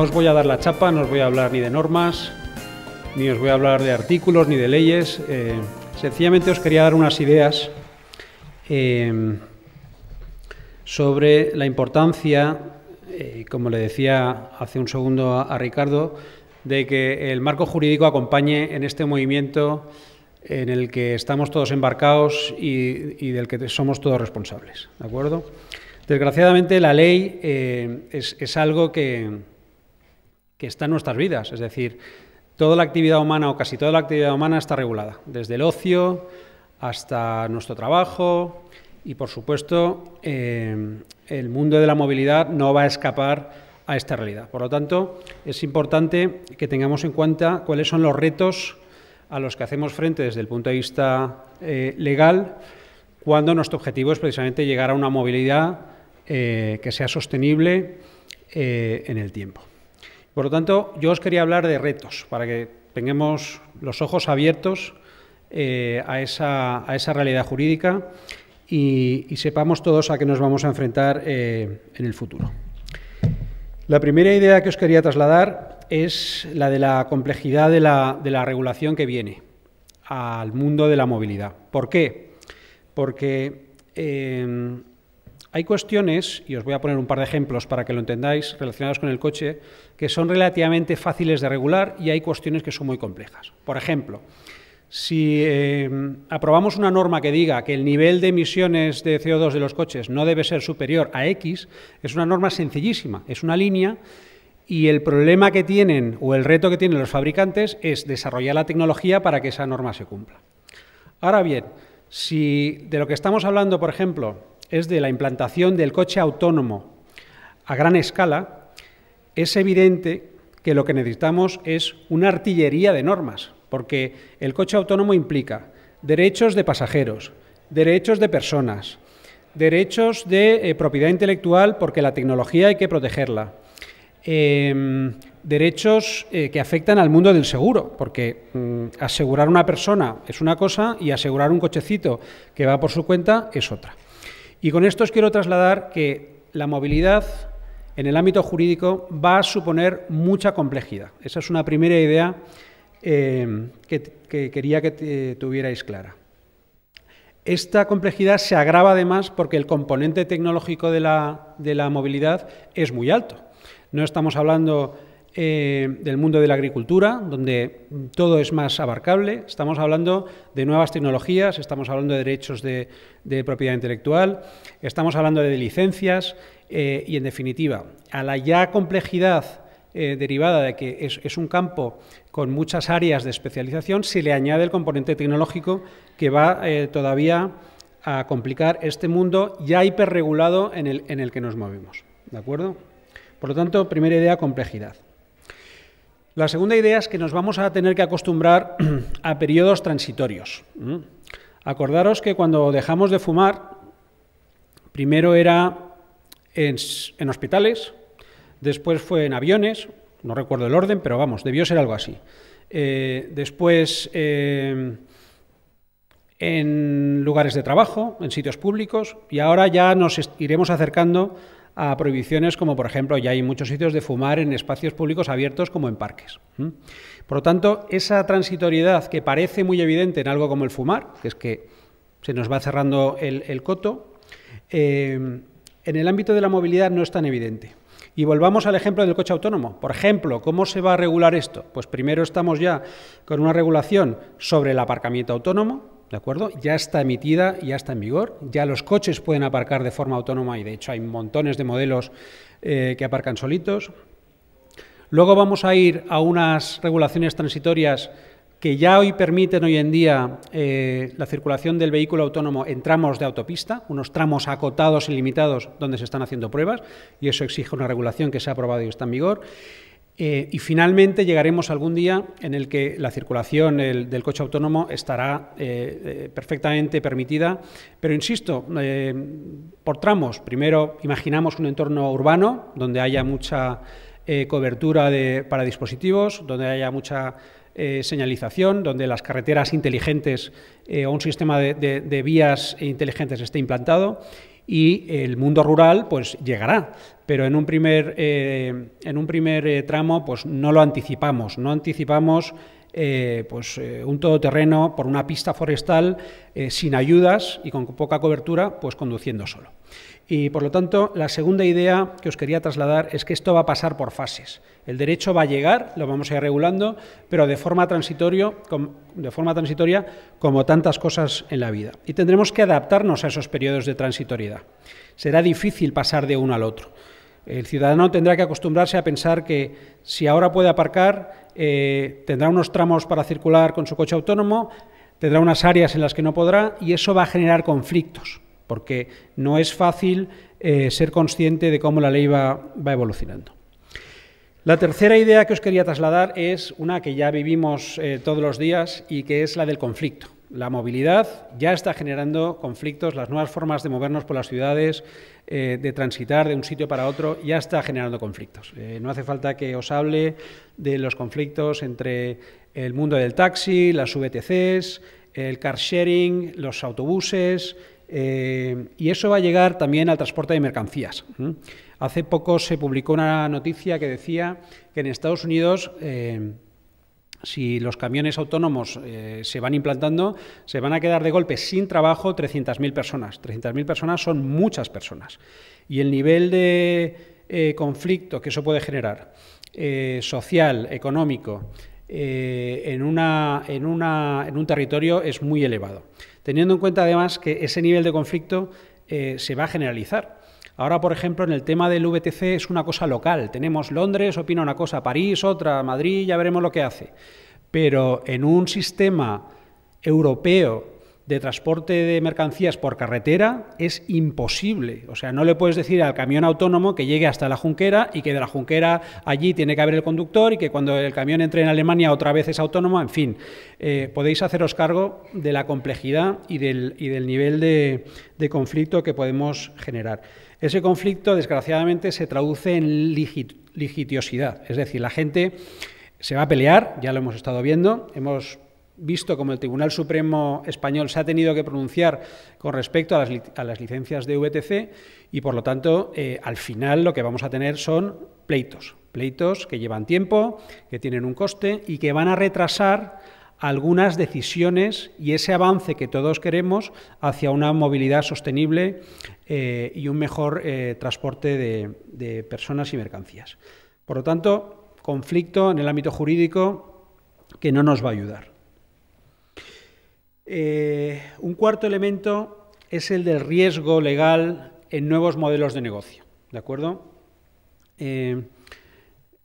os voy a dar la chapa, no os voy a hablar ni de normas, ni os voy a hablar de artículos, ni de leyes. Sencillamente os quería dar unas ideas sobre la importancia, como le decía hace un segundo a Ricardo, de que el marco jurídico acompañe en este movimiento en el que estamos todos embarcados y del que somos todos responsables, ¿de acuerdo? Desgraciadamente la ley es algo que está en nuestras vidas, es decir, toda la actividad humana o casi toda la actividad humana está regulada, desde el ocio hasta nuestro trabajo y, por supuesto, el mundo de la movilidad no va a escapar a esta realidad. Por lo tanto, es importante que tengamos en cuenta cuáles son los retos a los que hacemos frente desde el punto de vista legal, cuando nuestro objetivo es precisamente llegar a una movilidad que sea sostenible en el tiempo. Por lo tanto, yo os quería hablar de retos, para que tengamos los ojos abiertos a esa realidad jurídica y sepamos todos a qué nos vamos a enfrentar en el futuro. La primera idea que os quería trasladar es la de la complejidad de la regulación que viene al mundo de la movilidad. ¿Por qué? Porque hay cuestiones, y os voy a poner un par de ejemplos para que lo entendáis, relacionados con el coche, que son relativamente fáciles de regular y hay cuestiones que son muy complejas. Por ejemplo, si aprobamos una norma que diga que el nivel de emisiones de CO2 de los coches no debe ser superior a X, es una norma sencillísima, es una línea y el problema que tienen o el reto que tienen los fabricantes es desarrollar la tecnología para que esa norma se cumpla. Ahora bien, si de lo que estamos hablando, por ejemplo, es de la implantación del coche autónomo a gran escala, es evidente que lo que necesitamos es una artillería de normas, porque el coche autónomo implica derechos de pasajeros, derechos de personas, derechos de propiedad intelectual, porque la tecnología hay que protegerla, derechos que afectan al mundo del seguro, porque asegurar a una persona es una cosa y asegurar un cochecito que va por su cuenta es otra. Y con esto os quiero trasladar que la movilidad en el ámbito jurídico va a suponer mucha complejidad. Esa es una primera idea que quería que tuvierais clara. Esta complejidad se agrava además porque el componente tecnológico de la movilidad es muy alto. No estamos hablando del mundo de la agricultura, donde todo es más abarcable, estamos hablando de nuevas tecnologías, estamos hablando de derechos de propiedad intelectual, estamos hablando de licencias y, en definitiva, a la ya complejidad derivada de que es un campo con muchas áreas de especialización, se le añade el componente tecnológico que va todavía a complicar este mundo ya hiperregulado en el que nos movemos. ¿De acuerdo? Por lo tanto, primera idea, complejidad. La segunda idea es que nos vamos a tener que acostumbrar a periodos transitorios. Acordaros que cuando dejamos de fumar, primero era en hospitales, después fue en aviones, no recuerdo el orden, pero vamos, debió ser algo así. Después en lugares de trabajo, en sitios públicos, y ahora ya nos iremos acercando a prohibiciones como, por ejemplo, ya hay muchos sitios de fumar en espacios públicos abiertos como en parques. Por lo tanto, esa transitoriedad que parece muy evidente en algo como el fumar, que es que se nos va cerrando el coto, en el ámbito de la movilidad no es tan evidente. Y volvamos al ejemplo del coche autónomo. Por ejemplo, ¿cómo se va a regular esto? Pues primero estamos ya con una regulación sobre el aparcamiento autónomo, ¿de acuerdo? Ya está emitida, ya está en vigor, ya los coches pueden aparcar de forma autónoma y de hecho hay montones de modelos que aparcan solitos. Luego vamos a ir a unas regulaciones transitorias que ya hoy permiten hoy en día la circulación del vehículo autónomo en tramos de autopista, unos tramos acotados y limitados donde se están haciendo pruebas y eso exige una regulación que se ha aprobado y está en vigor. Y finalmente llegaremos algún día en el que la circulación del coche autónomo estará perfectamente permitida, pero insisto, por tramos. Primero imaginamos un entorno urbano donde haya mucha cobertura para dispositivos, donde haya mucha señalización, donde las carreteras inteligentes o un sistema de vías inteligentes esté implantado. y el mundo rural pues llegará, pero en un primer tramo pues no lo anticipamos, un todoterreno por una pista forestal sin ayudas y con poca cobertura, pues conduciendo solo. Y, por lo tanto, la segunda idea que os quería trasladar es que esto va a pasar por fases. El derecho va a llegar, lo vamos a ir regulando, pero de forma transitoria, como tantas cosas en la vida. Y tendremos que adaptarnos a esos periodos de transitoriedad. Será difícil pasar de uno al otro. El ciudadano tendrá que acostumbrarse a pensar que si ahora puede aparcar, tendrá unos tramos para circular con su coche autónomo, tendrá unas áreas en las que no podrá, y eso va a generar conflictos, porque no es fácil ser consciente de cómo la ley va evolucionando. La tercera idea que os quería trasladar es una que ya vivimos todos los días y que es la del conflicto. La movilidad ya está generando conflictos, las nuevas formas de movernos por las ciudades, de transitar de un sitio para otro, ya está generando conflictos. No hace falta que os hable de los conflictos entre el mundo del taxi, las VTCs, el car sharing, los autobuses, y eso va a llegar también al transporte de mercancías. Hace poco se publicó una noticia que decía que en Estados Unidos, si los camiones autónomos se van implantando, se van a quedar de golpe sin trabajo 300.000 personas. 300.000 personas son muchas personas. Y el nivel de conflicto que eso puede generar, social, económico, en un territorio es muy elevado. Teniendo en cuenta además que ese nivel de conflicto se va a generalizar. Ahora, por ejemplo, en el tema del VTC es una cosa local. Tenemos Londres, opina una cosa, París, otra, Madrid, ya veremos lo que hace. Pero en un sistema europeo de transporte de mercancías por carretera es imposible. O sea, no le puedes decir al camión autónomo que llegue hasta la Junquera y que de la Junquera allí tiene que haber el conductor y que cuando el camión entre en Alemania otra vez es autónomo. En fin, podéis haceros cargo de la complejidad y del nivel de conflicto que podemos generar. Ese conflicto, desgraciadamente, se traduce en litigiosidad. Es decir, la gente se va a pelear, ya lo hemos estado viendo, hemos visto como el Tribunal Supremo español se ha tenido que pronunciar con respecto a las licencias de VTC y, por lo tanto, al final lo que vamos a tener son pleitos que llevan tiempo, que tienen un coste y que van a retrasar algunas decisiones y ese avance que todos queremos hacia una movilidad sostenible y un mejor transporte de personas y mercancías. Por lo tanto, conflicto en el ámbito jurídico que no nos va a ayudar. Un cuarto elemento es el del riesgo legal en nuevos modelos de negocio, ¿de acuerdo?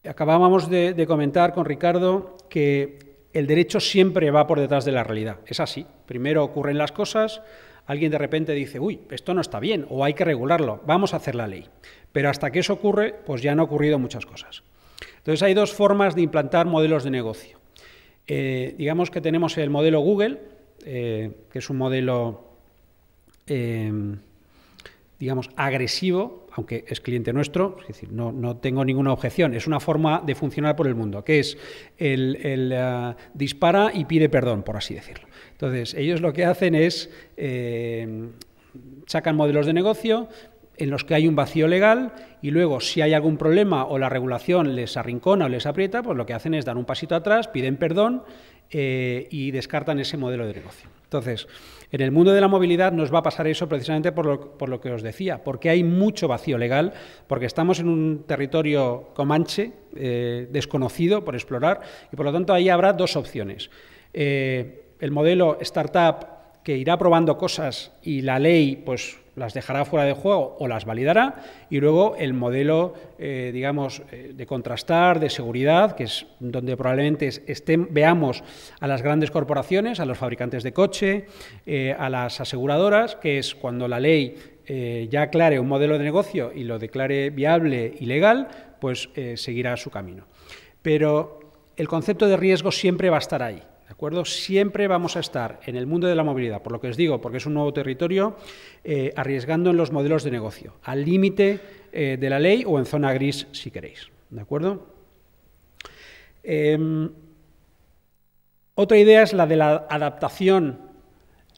Acabábamos de comentar con Ricardo que el derecho siempre va por detrás de la realidad. Es así. Primero ocurren las cosas, alguien de repente dice, uy, esto no está bien, o hay que regularlo, vamos a hacer la ley. Pero hasta que eso ocurre, pues ya han ocurrido muchas cosas. Entonces hay dos formas de implantar modelos de negocio. Digamos que tenemos el modelo Google, que es un modelo, digamos, agresivo, aunque es cliente nuestro, es decir, no tengo ninguna objeción, es una forma de funcionar por el mundo, que es el dispara y pide perdón, por así decirlo. Entonces, ellos lo que hacen es, sacan modelos de negocio en los que hay un vacío legal y luego, si hay algún problema o la regulación les arrincona o les aprieta, pues lo que hacen es dar un pasito atrás, piden perdón y descartan ese modelo de negocio. Entonces, en el mundo de la movilidad nos va a pasar eso precisamente por lo que os decía, porque hay mucho vacío legal, porque estamos en un territorio comanche, desconocido por explorar, y por lo tanto ahí habrá dos opciones. El modelo startup que irá probando cosas y la ley pues las dejará fuera de juego o las validará, y luego el modelo, digamos, de contrastar, de seguridad, que es donde probablemente veamos a las grandes corporaciones, a los fabricantes de coche, a las aseguradoras, que es cuando la ley ya aclare un modelo de negocio y lo declare viable y legal, pues seguirá su camino. Pero el concepto de riesgo siempre va a estar ahí. ¿De acuerdo? Siempre vamos a estar en el mundo de la movilidad, por lo que os digo, porque es un nuevo territorio, arriesgando en los modelos de negocio, al límite de la ley o en zona gris, si queréis. ¿De acuerdo? Otra idea es la de la adaptación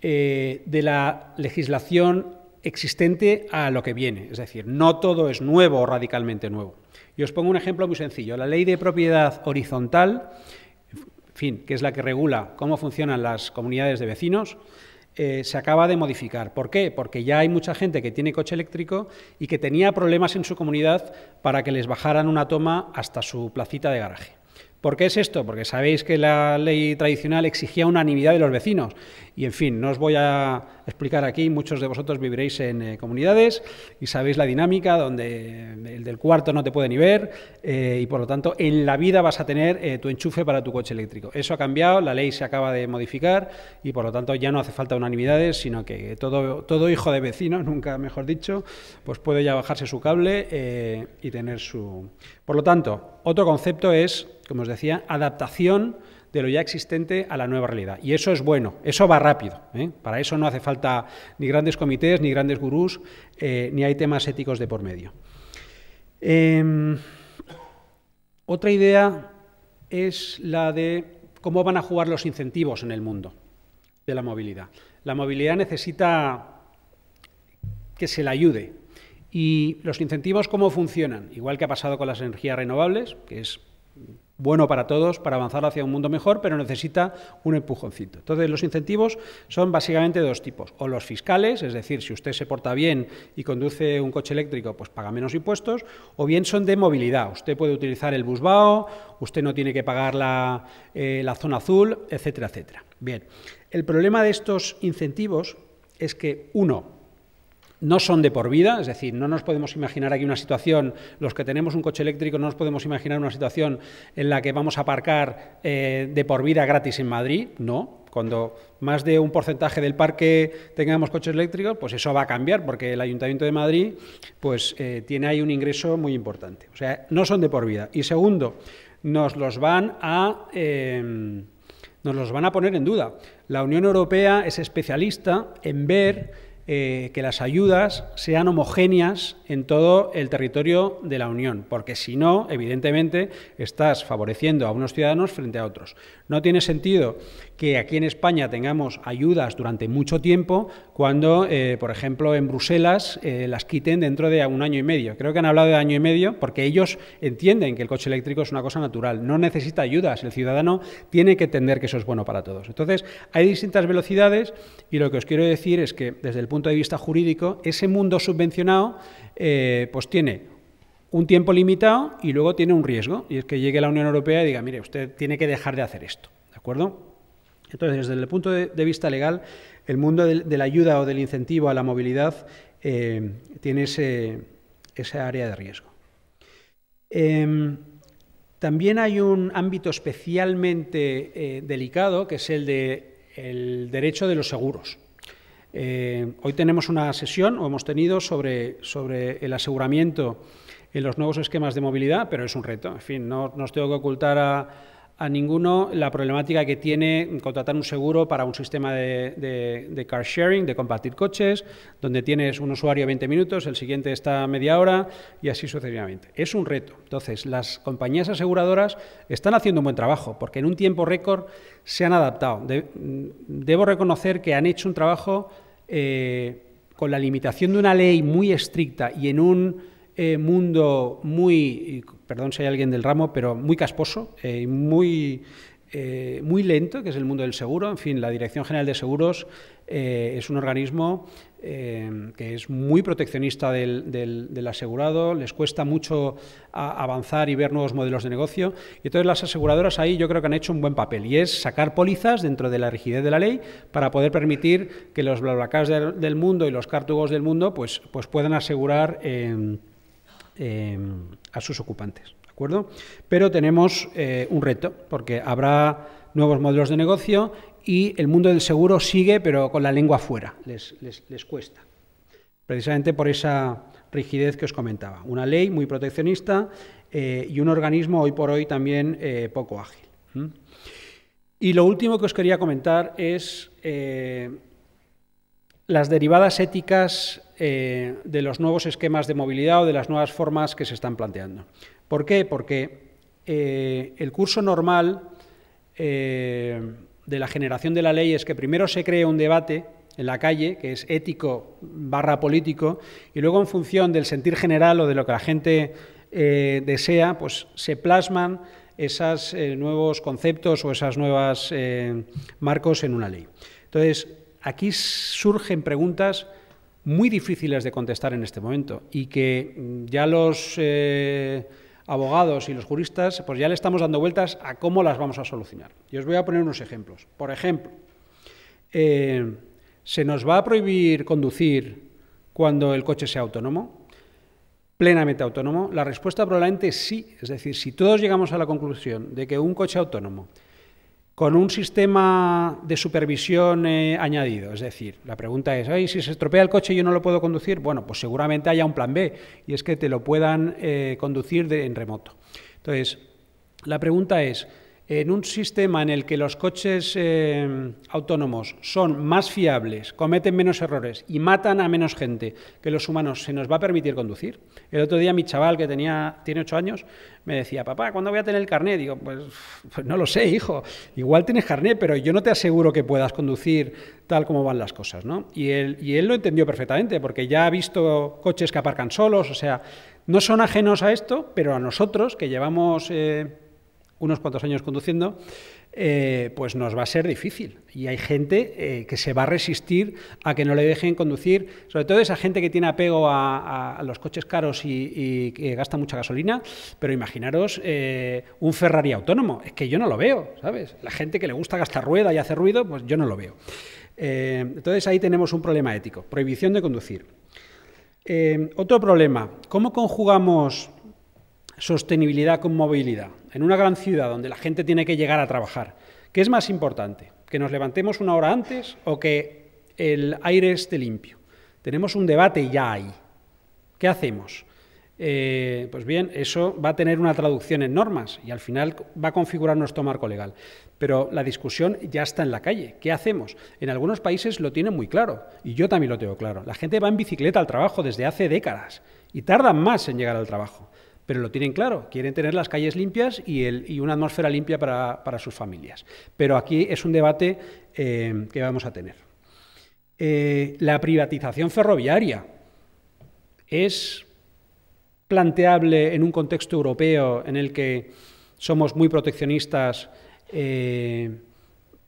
de la legislación existente a lo que viene. Es decir, no todo es nuevo o radicalmente nuevo. Y os pongo un ejemplo muy sencillo. La ley de propiedad horizontal, en fin, que es la que regula cómo funcionan las comunidades de vecinos, se acaba de modificar. ¿Por qué? Porque ya hay mucha gente que tiene coche eléctrico y que tenía problemas en su comunidad para que les bajaran una toma hasta su placita de garaje. ¿Por qué es esto? Porque sabéis que la ley tradicional exigía unanimidad de los vecinos. Y, en fin, no os voy a explicar aquí, muchos de vosotros viviréis en comunidades y sabéis la dinámica, donde el del cuarto no te puede ni ver y, por lo tanto, en la vida vas a tener tu enchufe para tu coche eléctrico. Eso ha cambiado, la ley se acaba de modificar y, por lo tanto, ya no hace falta unanimidades, sino que todo hijo de vecino, nunca mejor dicho, pues puede ya bajarse su cable y tener su... Por lo tanto, otro concepto es, como os decía, adaptación de lo ya existente a la nueva realidad. Y eso es bueno, eso va rápido. Para eso no hace falta ni grandes comités, ni grandes gurús, ni hay temas éticos de por medio. Otra idea es la de cómo van a jugar los incentivos en el mundo de la movilidad. La movilidad necesita que se la ayude. ¿Y los incentivos cómo funcionan? Igual que ha pasado con las energías renovables, que es bueno para todos, para avanzar hacia un mundo mejor, pero necesita un empujoncito. Entonces, los incentivos son básicamente de dos tipos. O los fiscales, es decir, si usted se porta bien y conduce un coche eléctrico, pues paga menos impuestos, o bien son de movilidad. Usted puede utilizar el busvao, usted no tiene que pagar la zona azul, etcétera, etcétera. Bien, el problema de estos incentivos es que, uno, no son de por vida, es decir, no nos podemos imaginar aquí una situación, los que tenemos un coche eléctrico no nos podemos imaginar una situación en la que vamos a aparcar de por vida gratis en Madrid, no. Cuando más de un porcentaje del parque tengamos coches eléctricos, pues eso va a cambiar, porque el Ayuntamiento de Madrid pues, tiene ahí un ingreso muy importante. O sea, no son de por vida. Y segundo, nos los van a poner en duda. La Unión Europea es especialista en ver que las ayudas sean homogéneas en todo el territorio de la Unión, porque si no, evidentemente, estás favoreciendo a unos ciudadanos frente a otros. No tiene sentido que aquí en España tengamos ayudas durante mucho tiempo cuando, por ejemplo, en Bruselas las quiten dentro de un año y medio. Creo que han hablado de año y medio porque ellos entienden que el coche eléctrico es una cosa natural, no necesita ayudas, el ciudadano tiene que entender que eso es bueno para todos. Entonces, hay distintas velocidades y lo que os quiero decir es que, desde el punto de vista jurídico, ese mundo subvencionado pues tiene un tiempo limitado y luego tiene un riesgo, y es que llegue la Unión Europea y diga, mire, usted tiene que dejar de hacer esto, ¿de acuerdo? Entonces, desde el punto de vista legal, el mundo de la ayuda o del incentivo a la movilidad tiene esa área de riesgo. También hay un ámbito especialmente delicado, que es el derecho de los seguros. Hoy tenemos una sesión, o hemos tenido, sobre el aseguramiento en los nuevos esquemas de movilidad, pero es un reto. En fin, no os tengo que ocultar a ninguno la problemática que tiene contratar un seguro para un sistema de car sharing, de compartir coches, donde tienes un usuario 20 minutos, el siguiente está media hora y así sucesivamente. Es un reto. Entonces, las compañías aseguradoras están haciendo un buen trabajo, porque en un tiempo récord se han adaptado. Debo reconocer que han hecho un trabajo con la limitación de una ley muy estricta y en un mundo muy, perdón si hay alguien del ramo, pero muy casposo, muy lento, que es el mundo del seguro. En fin, la Dirección General de Seguros es un organismo que es muy proteccionista del asegurado, les cuesta mucho avanzar y ver nuevos modelos de negocio, y entonces las aseguradoras ahí yo creo que han hecho un buen papel, y es sacar pólizas dentro de la rigidez de la ley para poder permitir que los BlaBlaCars del mundo y los Car2Go del mundo pues puedan asegurar a sus ocupantes, ¿de acuerdo? Pero tenemos un reto, porque habrá nuevos modelos de negocio y el mundo del seguro sigue, pero con la lengua fuera, les cuesta. Precisamente por esa rigidez que os comentaba. Una ley muy proteccionista y un organismo hoy por hoy también poco ágil. Y lo último que os quería comentar es las derivadas éticas de los nuevos esquemas de movilidad o de las nuevas formas que se están planteando. ¿Por qué? Porque el curso normal de la generación de la ley es que primero se cree un debate en la calle, que es ético / político, y luego en función del sentir general o de lo que la gente desea, pues se plasman esos nuevos conceptos o esas nuevas marcos en una ley. Entonces, aquí surgen preguntas muy difíciles de contestar en este momento y que ya los abogados y los juristas pues ya le estamos dando vueltas a cómo las vamos a solucionar. Y os voy a poner unos ejemplos. Por ejemplo, ¿se nos va a prohibir conducir cuando el coche sea autónomo? ¿Plenamente autónomo? La respuesta probablemente sí. Es decir, si todos llegamos a la conclusión de que un coche autónomo con un sistema de supervisión añadido, es decir, la pregunta es, ¿ay, si se estropea el coche y yo no lo puedo conducir? Bueno, pues seguramente haya un plan B, y es que te lo puedan conducir en remoto. Entonces, la pregunta es, en un sistema en el que los coches autónomos son más fiables, cometen menos errores y matan a menos gente que los humanos, ¿se nos va a permitir conducir? El otro día mi chaval, que tiene 8 años, me decía, papá, ¿cuándo voy a tener el carnet? Digo, pues no lo sé, hijo, igual tienes carnet, pero yo no te aseguro que puedas conducir tal como van las cosas, ¿no? Y él lo entendió perfectamente, porque ya ha visto coches que aparcan solos, o sea, no son ajenos a esto, pero a nosotros, que llevamos unos cuantos años conduciendo, pues nos va a ser difícil. Y hay gente que se va a resistir a que no le dejen conducir, sobre todo esa gente que tiene apego a los coches caros y que gasta mucha gasolina, pero imaginaros un Ferrari autónomo, es que yo no lo veo, ¿sabes? La gente que le gusta gastar rueda y hacer ruido, pues yo no lo veo. Entonces ahí tenemos un problema ético, prohibición de conducir. Otro problema, ¿cómo conjugamos sostenibilidad con movilidad? En una gran ciudad donde la gente tiene que llegar a trabajar, ¿qué es más importante? ¿Que nos levantemos una hora antes o que el aire esté limpio? Tenemos un debate ya ahí. ¿Qué hacemos? Pues bien, eso va a tener una traducción en normas y al final va a configurar nuestro marco legal. Pero la discusión ya está en la calle. ¿Qué hacemos? En algunos países lo tienen muy claro y yo también lo tengo claro. La gente va en bicicleta al trabajo desde hace décadas y tardan más en llegar al trabajo. Pero lo tienen claro, quieren tener las calles limpias y una atmósfera limpia para sus familias. Pero aquí es un debate que vamos a tener. La privatización ferroviaria es planteable en un contexto europeo en el que somos muy proteccionistas de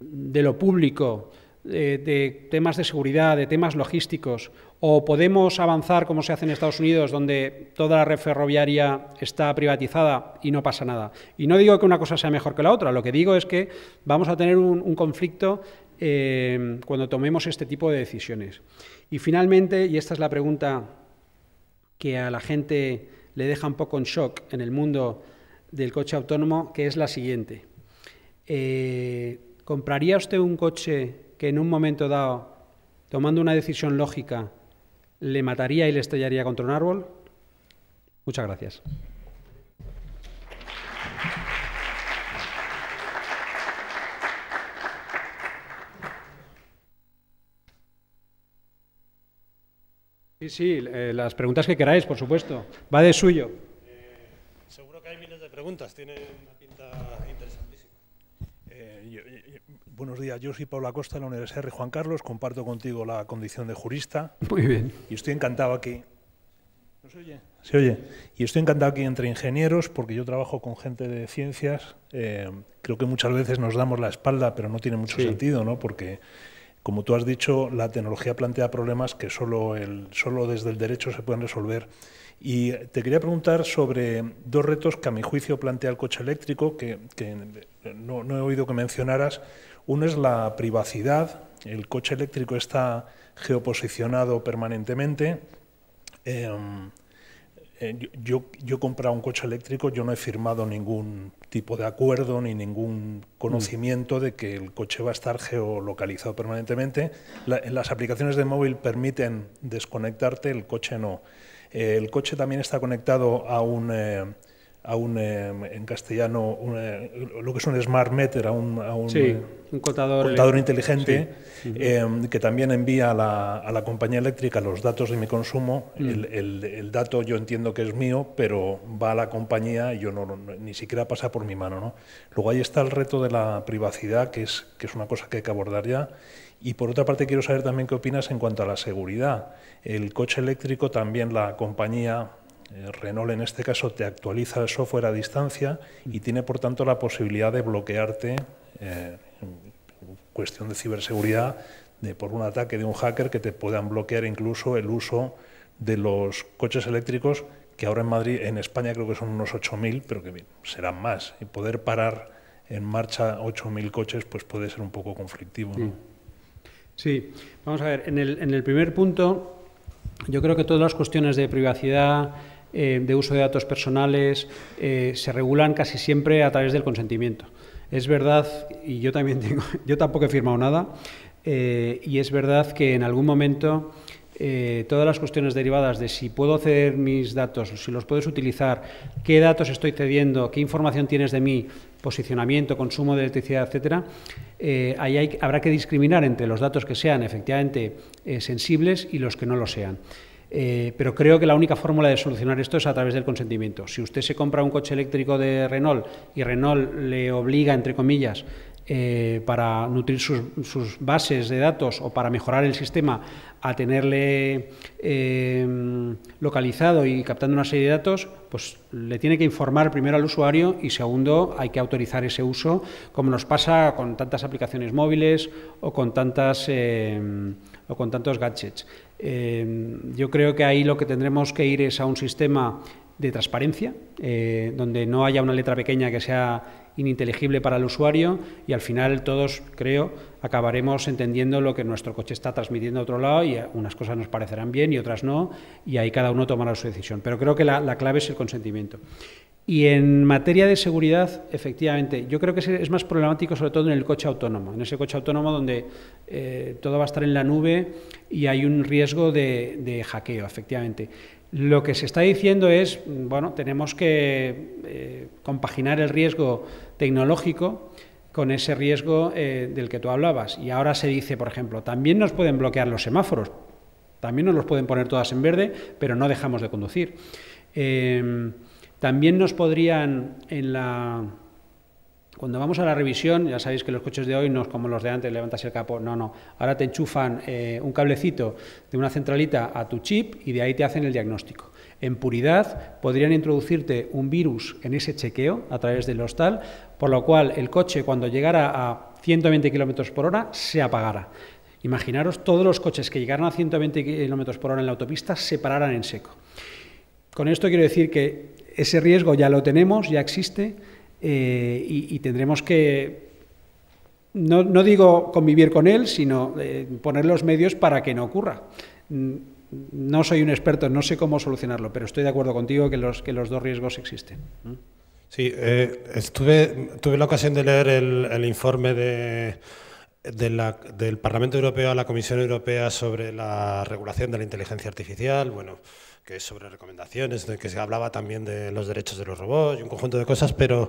lo público, de temas de seguridad, de temas logísticos, o podemos avanzar como se hace en Estados Unidos, donde toda la red ferroviaria está privatizada y no pasa nada. Y no digo que una cosa sea mejor que la otra, lo que digo es que vamos a tener un conflicto cuando tomemos este tipo de decisiones. Y finalmente, y esta es la pregunta que a la gente le deja un poco en shock en el mundo del coche autónomo, que es la siguiente. ¿Compraría usted un coche que en un momento dado, tomando una decisión lógica, le mataría y le estrellaría contra un árbol? Muchas gracias. Sí, las preguntas que queráis, por supuesto. Va de suyo. Seguro que hay miles de preguntas, tiene una pinta interesantísima. Buenos días, yo soy Pablo Acosta de la Universidad Rey Juan Carlos, comparto contigo la condición de jurista. Muy bien. Y estoy encantado aquí. ¿No se oye? Se oye. Y estoy encantado aquí entre ingenieros porque yo trabajo con gente de ciencias. Creo que muchas veces nos damos la espalda, pero no tiene mucho sentido, ¿no? Porque, como tú has dicho, la tecnología plantea problemas que solo desde el derecho se pueden resolver. Y te quería preguntar sobre dos retos que a mi juicio plantea el coche eléctrico, que no he oído que mencionaras. Uno es la privacidad. El coche eléctrico está geoposicionado permanentemente. Yo he comprado un coche eléctrico, yo no he firmado ningún tipo de acuerdo ni ningún conocimiento de que el coche va a estar geolocalizado permanentemente. Las aplicaciones de móvil permiten desconectarte, el coche no. El coche también está conectado a un en castellano, lo que es un smart meter, a un un contador inteligente, sí. Que también envía a la compañía eléctrica los datos de mi consumo. El dato yo entiendo que es mío, pero va a la compañía y yo ni siquiera pasa por mi mano, ¿no? Luego ahí está el reto de la privacidad, que es una cosa que hay que abordar ya. Y por otra parte quiero saber también qué opinas en cuanto a la seguridad. El coche eléctrico también la compañía, Renault en este caso, te actualiza el software a distancia y tiene por tanto la posibilidad de bloquearte, en cuestión de ciberseguridad, por un ataque de un hacker, que te puedan bloquear incluso el uso de los coches eléctricos, que ahora en Madrid, en España creo que son unos 8.000, pero que serán más. Y poder parar en marcha 8.000 coches pues puede ser un poco conflictivo, ¿no? Sí, vamos a ver, en el primer punto, yo creo que todas las cuestiones de privacidad, de uso de datos personales, se regulan casi siempre a través del consentimiento. Es verdad, y yo tampoco he firmado nada, y es verdad que en algún momento todas las cuestiones derivadas de si puedo ceder mis datos, si los puedes utilizar, qué datos estoy cediendo, qué información tienes de mí, posicionamiento, consumo de electricidad, etcétera, ahí habrá que discriminar entre los datos que sean efectivamente sensibles y los que no lo sean. Pero creo que la única fórmula de solucionar esto es a través del consentimiento. Si usted se compra un coche eléctrico de Renault y Renault le obliga, entre comillas, para nutrir sus bases de datos o para mejorar el sistema, a tenerle localizado y captando una serie de datos, pues le tiene que informar primero al usuario y segundo hay que autorizar ese uso, como nos pasa con tantas aplicaciones móviles o con tantos gadgets. Yo creo que ahí lo que tendremos que ir es a un sistema de transparencia, donde no haya una letra pequeña que sea ininteligible para el usuario y al final todos, creo, acabaremos entendiendo lo que nuestro coche está transmitiendo a otro lado y unas cosas nos parecerán bien y otras no, y ahí cada uno tomará su decisión. Pero creo que la clave es el consentimiento. Y en materia de seguridad, efectivamente, yo creo que es más problemático sobre todo en el coche autónomo, en ese coche autónomo donde todo va a estar en la nube y hay un riesgo de hackeo, efectivamente. Lo que se está diciendo es, bueno, tenemos que compaginar el riesgo tecnológico con ese riesgo del que tú hablabas. Y ahora se dice, por ejemplo, también nos pueden bloquear los semáforos, también nos los pueden poner todas en verde, pero no dejamos de conducir. También nos podrían, cuando vamos a la revisión, ya sabéis que los coches de hoy no es como los de antes, levantas el capó, no, ahora te enchufan un cablecito de una centralita a tu chip y de ahí te hacen el diagnóstico. En puridad podrían introducirte un virus en ese chequeo a través del hostal, por lo cual el coche cuando llegara a 120 km por hora se apagara. Imaginaros todos los coches que llegaran a 120 km por hora en la autopista se pararan en seco. Con esto quiero decir que ese riesgo ya lo tenemos, ya existe, y tendremos que, no digo convivir con él, sino poner los medios para que no ocurra. No soy un experto, no sé cómo solucionarlo, pero estoy de acuerdo contigo que los dos riesgos existen. Sí, tuve la ocasión de leer el informe del Parlamento Europeo a la Comisión Europea sobre la regulación de la inteligencia artificial, bueno, que es sobre recomendaciones, de que se hablaba también de los derechos de los robots y un conjunto de cosas, pero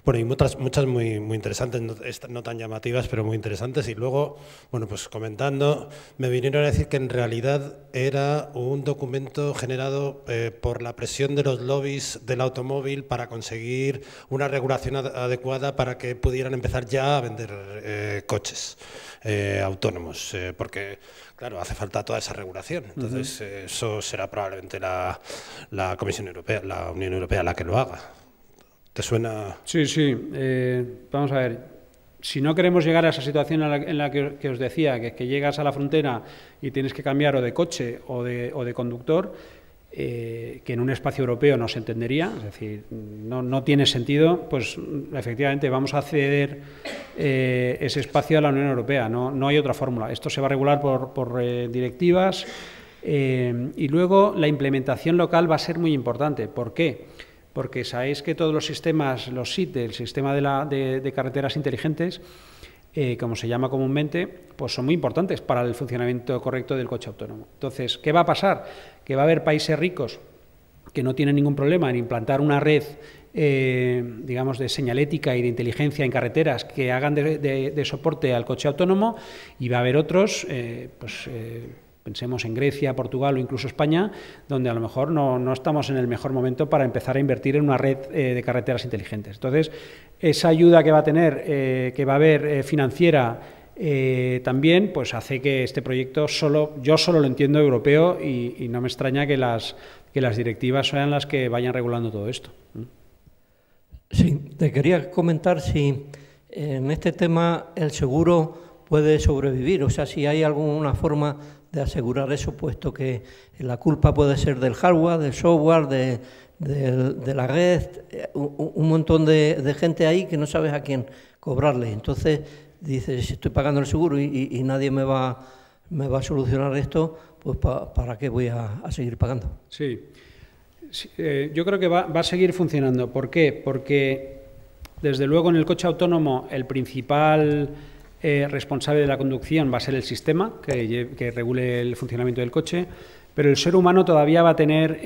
bueno, y muchas muy interesantes, no tan llamativas, pero muy interesantes. Y luego, bueno, pues comentando, me vinieron a decir que en realidad era un documento generado por la presión de los lobbies del automóvil para conseguir una regulación adecuada para que pudieran empezar ya a vender coches autónomos, porque claro, hace falta toda esa regulación. Entonces, eso será probablemente la Comisión Europea, la Unión Europea la que lo haga. ¿Te suena? Sí. Vamos a ver. Si no queremos llegar a esa situación en la que os decía, que llegas a la frontera y tienes que cambiar o de coche o de conductor, que en un espacio europeo no se entendería, es decir, no tiene sentido, pues efectivamente vamos a ceder ese espacio a la Unión Europea, no hay otra fórmula. Esto se va a regular por directivas y luego la implementación local va a ser muy importante. ¿Por qué? Porque sabéis que todos los sistemas, los SIT, el sistema de carreteras inteligentes, como se llama comúnmente, pues son muy importantes para el funcionamiento correcto del coche autónomo. Entonces, ¿qué va a pasar? Que va a haber países ricos que no tienen ningún problema en implantar una red digamos, de señalética y de inteligencia en carreteras que hagan de soporte al coche autónomo, y va a haber otros, pensemos en Grecia, Portugal o incluso España, donde a lo mejor no estamos en el mejor momento para empezar a invertir en una red de carreteras inteligentes. Entonces, esa ayuda que va a tener, que va a haber financiera también, pues hace que este proyecto yo solo lo entiendo europeo, y no me extraña que las directivas sean las que vayan regulando todo esto. Sí, te quería comentar si en este tema el seguro puede sobrevivir, o sea, si hay alguna forma de asegurar eso, puesto que la culpa puede ser del hardware, del software, de la red, un montón de gente ahí que no sabes a quién cobrarle. Entonces dices, si estoy pagando el seguro y nadie me va a solucionar esto, pues ¿para qué voy a seguir pagando? Sí, yo creo que va a seguir funcionando. ¿Por qué? Porque desde luego en el coche autónomo el principal responsable de la conducción va a ser el sistema que regule el funcionamiento del coche, pero el ser humano todavía va a tener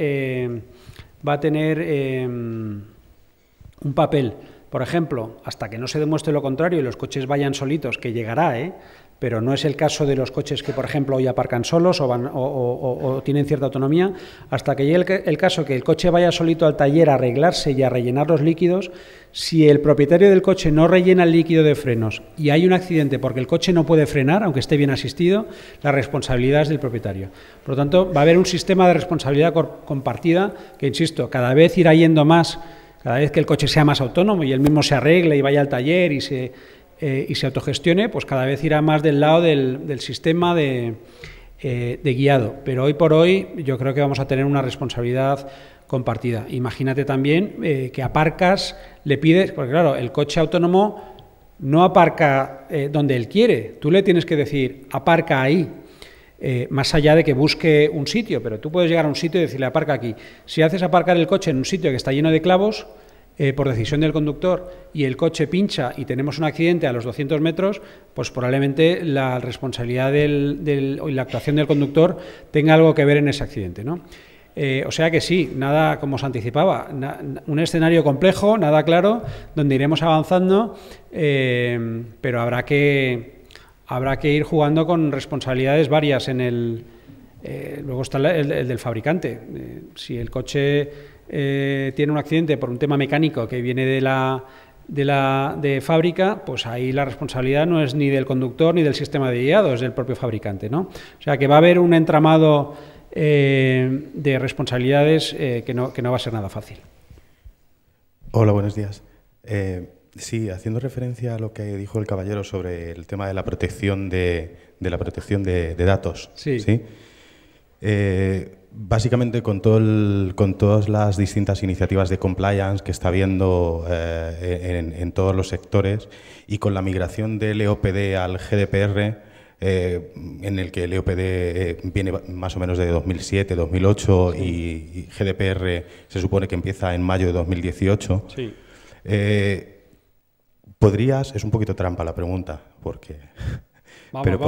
un papel. Por ejemplo, hasta que no se demuestre lo contrario y los coches vayan solitos, que llegará, pero no es el caso de los coches que, por ejemplo, hoy aparcan solos o tienen cierta autonomía, hasta que llegue el caso que el coche vaya solito al taller a arreglarse y a rellenar los líquidos. Si el propietario del coche no rellena el líquido de frenos y hay un accidente porque el coche no puede frenar, aunque esté bien asistido, la responsabilidad es del propietario. Por lo tanto, va a haber un sistema de responsabilidad compartida que, insisto, cada vez irá yendo más, cada vez que el coche sea más autónomo y él mismo se arregle y vaya al taller y se autogestione, pues cada vez irá más del lado del sistema de guiado. Pero hoy por hoy yo creo que vamos a tener una responsabilidad compartida. Imagínate también que aparcas, le pides, porque claro, el coche autónomo no aparca donde él quiere, tú le tienes que decir, aparca ahí, más allá de que busque un sitio, pero tú puedes llegar a un sitio y decirle, aparca aquí. Si haces aparcar el coche en un sitio que está lleno de clavos, por decisión del conductor, y el coche pincha y tenemos un accidente a los 200 metros, pues probablemente la responsabilidad o la actuación del conductor tenga algo que ver en ese accidente, ¿no? O sea que sí, nada, como se anticipaba, un escenario complejo, nada claro, donde iremos avanzando, pero habrá que ir jugando con responsabilidades varias luego está el del fabricante. Si el coche tiene un accidente por un tema mecánico que viene de fábrica, pues ahí la responsabilidad no es ni del conductor ni del sistema de guiado, es del propio fabricante, ¿no? O sea que va a haber un entramado de responsabilidades que no va a ser nada fácil. Hola, buenos días. Sí, haciendo referencia a lo que dijo el caballero sobre el tema de la protección de datos. Sí. ¿Sí? Básicamente con todas las distintas iniciativas de compliance que está habiendo en todos los sectores, y con la migración del EOPD al GDPR, en el que el EOPD viene más o menos de 2007, 2008, sí. y GDPR se supone que empieza en mayo de 2018. Sí. Es un poquito trampa la pregunta, porque... Pero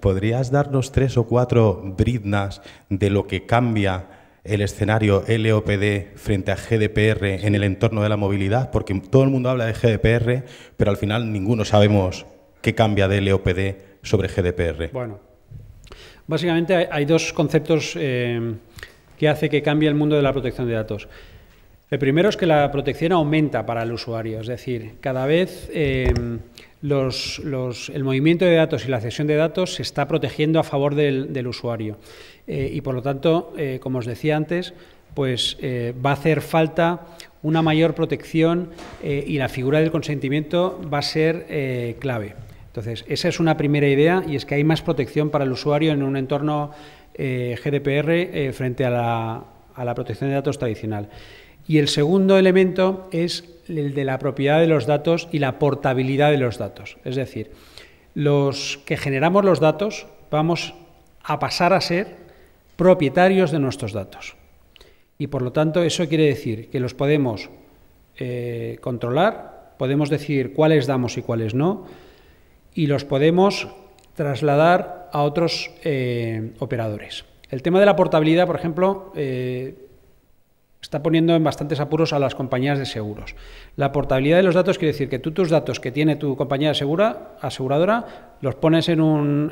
¿podrías darnos 3 o 4 briznas de lo que cambia el escenario LOPD frente a GDPR en el entorno de la movilidad? Porque todo el mundo habla de GDPR, pero al final ninguno sabemos qué cambia de LOPD sobre GDPR. Bueno, básicamente hay dos conceptos que hace que cambie el mundo de la protección de datos. El primero es que la protección aumenta para el usuario, es decir, cada vez el movimiento de datos y la cesión de datos se está protegiendo a favor del usuario. Y por lo tanto, como os decía antes, pues va a hacer falta una mayor protección y la figura del consentimiento va a ser clave. Entonces, esa es una primera idea, y es que hay más protección para el usuario en un entorno GDPR frente a la protección de datos tradicional. Y el segundo elemento es el de la propiedad de los datos y la portabilidad de los datos. Es decir, los que generamos los datos vamos a pasar a ser propietarios de nuestros datos. Y por lo tanto eso quiere decir que los podemos controlar, podemos decidir cuáles damos y cuáles no, y los podemos trasladar a otros operadores. El tema de la portabilidad, por ejemplo, está poniendo en bastantes apuros a las compañías de seguros. La portabilidad de los datos quiere decir que tú tus datos que tiene tu compañía aseguradora los pones en un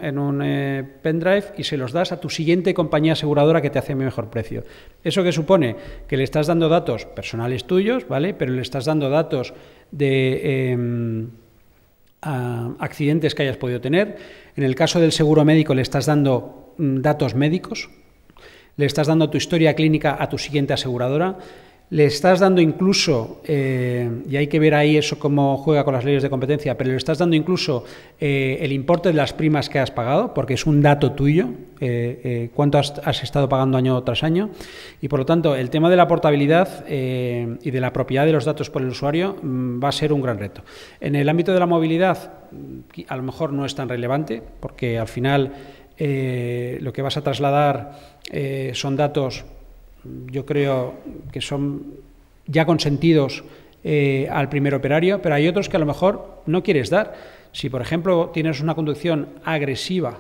pendrive y se los das a tu siguiente compañía aseguradora que te hace mejor precio. ¿Eso qué supone? Que le estás dando datos personales tuyos, ¿vale? Pero le estás dando datos de accidentes que hayas podido tener. En el caso del seguro médico le estás dando datos médicos. Le estás dando tu historia clínica a tu siguiente aseguradora, le estás dando incluso, y hay que ver ahí eso cómo juega con las leyes de competencia, pero le estás dando incluso el importe de las primas que has pagado, porque es un dato tuyo, cuánto has estado pagando año tras año, y por lo tanto el tema de la portabilidad y de la propiedad de los datos por el usuario va a ser un gran reto. En el ámbito de la movilidad a lo mejor no es tan relevante, porque al final lo que vas a trasladar son datos, yo creo que son ya consentidos al primer operario, pero hay otros que a lo mejor no quieres dar. Si, por ejemplo, tienes una conducción agresiva,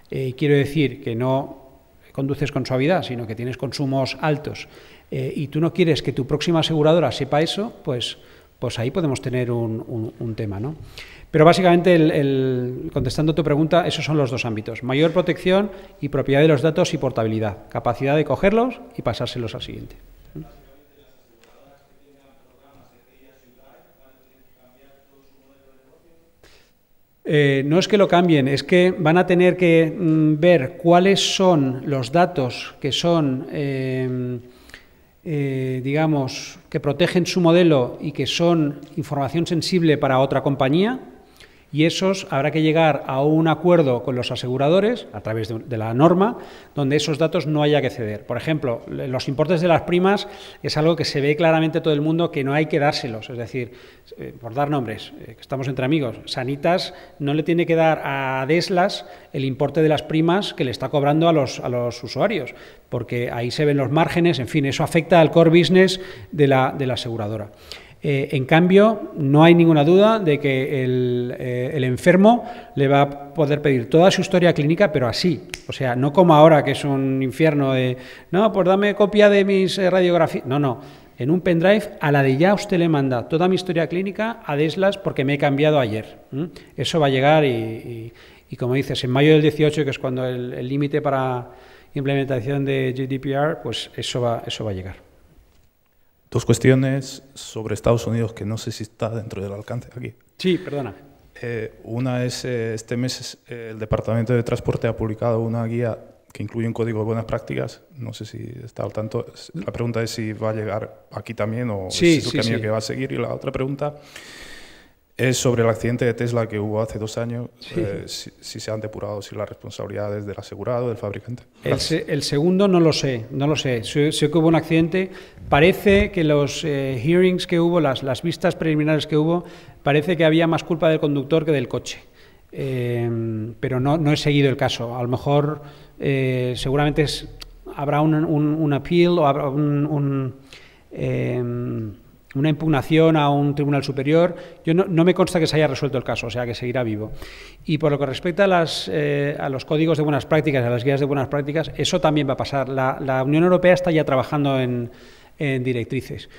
quiero decir que no conduces con suavidad, sino que tienes consumos altos, y tú no quieres que tu próxima aseguradora sepa eso, pues ahí podemos tener un tema, ¿no? Pero básicamente, contestando tu pregunta, esos son los dos ámbitos. Mayor protección y propiedad de los datos y portabilidad. Capacidad de cogerlos y pasárselos al siguiente. No es que lo cambien, es que van a tener que ver cuáles son los datos que son, digamos, que protegen su modelo y que son información sensible para otra compañía. Y esos habrá que llegar a un acuerdo con los aseguradores, a través de la norma, donde esos datos no haya que ceder. Por ejemplo, los importes de las primas es algo que se ve claramente todo el mundo que no hay que dárselos. Es decir, por dar nombres, que estamos entre amigos, Sanitas no le tiene que dar a Deslas el importe de las primas que le está cobrando a los usuarios, porque ahí se ven los márgenes, en fin, eso afecta al core business de la aseguradora. En cambio, no hay ninguna duda de que el enfermo le va a poder pedir toda su historia clínica, pero así. O sea, no como ahora, que es un infierno de, no, pues dame copia de mis radiografías. No, no. En un pendrive, a la de ya usted le manda toda mi historia clínica a Deslas porque me he cambiado ayer. Eso va a llegar y como dices, en mayo del 18, que es cuando el límite para implementación de GDPR, pues eso va a llegar. Dos cuestiones sobre Estados Unidos que no sé si está dentro del alcance aquí. Sí, perdona. Una es, este mes el Departamento de Transporte ha publicado una guía que incluye un código de buenas prácticas. No sé si está al tanto. La pregunta es si va a llegar aquí también o sí, es el camino que va a seguir. Y la otra pregunta es sobre el accidente de Tesla que hubo hace 2 años, si se han depurado, si las responsabilidades del asegurado, del fabricante. El segundo no lo sé. Sé que hubo un accidente. Parece que los hearings que hubo, las vistas preliminares que hubo, parece que había más culpa del conductor que del coche. Pero no he seguido el caso. A lo mejor seguramente habrá un appeal o habrá una impugnación a un tribunal superior. Yo no me consta que se haya resuelto el caso, o sea que seguirá vivo. Y por lo que respecta a los códigos de buenas prácticas, a las guías de buenas prácticas, eso también va a pasar. La Unión Europea está ya trabajando en directrices.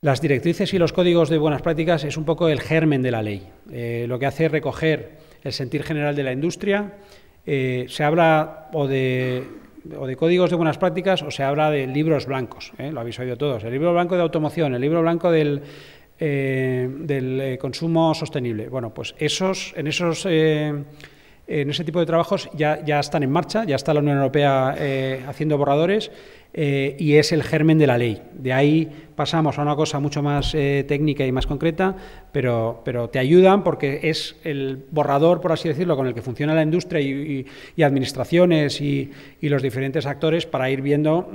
Las directrices y los códigos de buenas prácticas es un poco el germen de la ley. Lo que hace es recoger el sentir general de la industria. Se habla o de códigos de buenas prácticas o se habla de libros blancos, lo habéis oído todos, el libro blanco de automoción, el libro blanco del consumo sostenible. Bueno, pues en ese tipo de trabajos ya están en marcha, ya está la Unión Europea haciendo borradores y es el germen de la ley. De ahí pasamos a una cosa mucho más técnica y más concreta, pero te ayudan porque es el borrador, por así decirlo, con el que funciona la industria y administraciones y los diferentes actores para ir viendo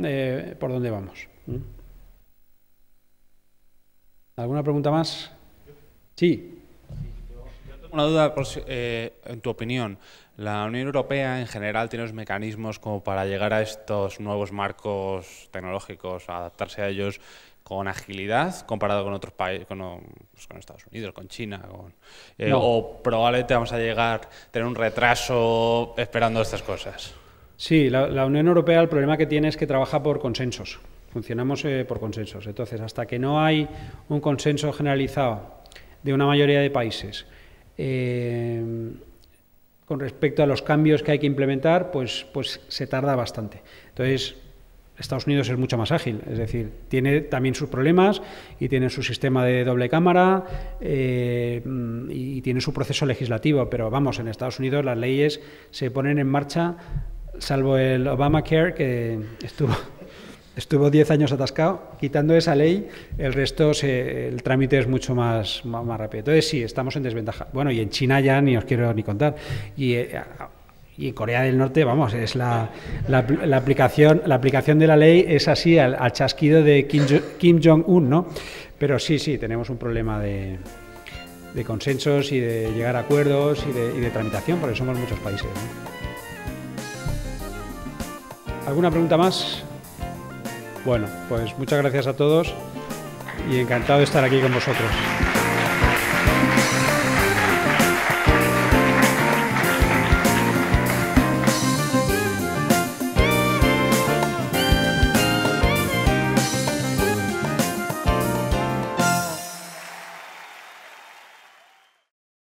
por dónde vamos. ¿Alguna pregunta más? Sí. Yo tengo una duda, en tu opinión. ¿La Unión Europea en general tiene los mecanismos como para llegar a estos nuevos marcos tecnológicos, a adaptarse a ellos con agilidad comparado con otros países, con Estados Unidos, con China? No. ¿O probablemente vamos a tener un retraso esperando estas cosas? Sí, la Unión Europea el problema que tiene es que trabaja por consensos. funcionamos por consensos. Entonces, hasta que no hay un consenso generalizado de una mayoría de países con respecto a los cambios que hay que implementar, pues se tarda bastante. Entonces, Estados Unidos es mucho más ágil, es decir, tiene también sus problemas y tiene su sistema de doble cámara y tiene su proceso legislativo, pero vamos, en Estados Unidos las leyes se ponen en marcha, salvo el Obamacare, que estuvo 10 años atascado. Quitando esa ley, el resto, el trámite es mucho más rápido. Entonces sí, estamos en desventaja. Bueno, y en China ya ni os quiero ni contar. Y en Corea del Norte, vamos, es la aplicación de la ley es así al chasquido de Kim Jong-un, ¿no? Pero sí, tenemos un problema de consensos y de llegar a acuerdos y de tramitación, porque somos muchos países, ¿no? ¿Alguna pregunta más? Bueno, pues muchas gracias a todos y encantado de estar aquí con vosotros.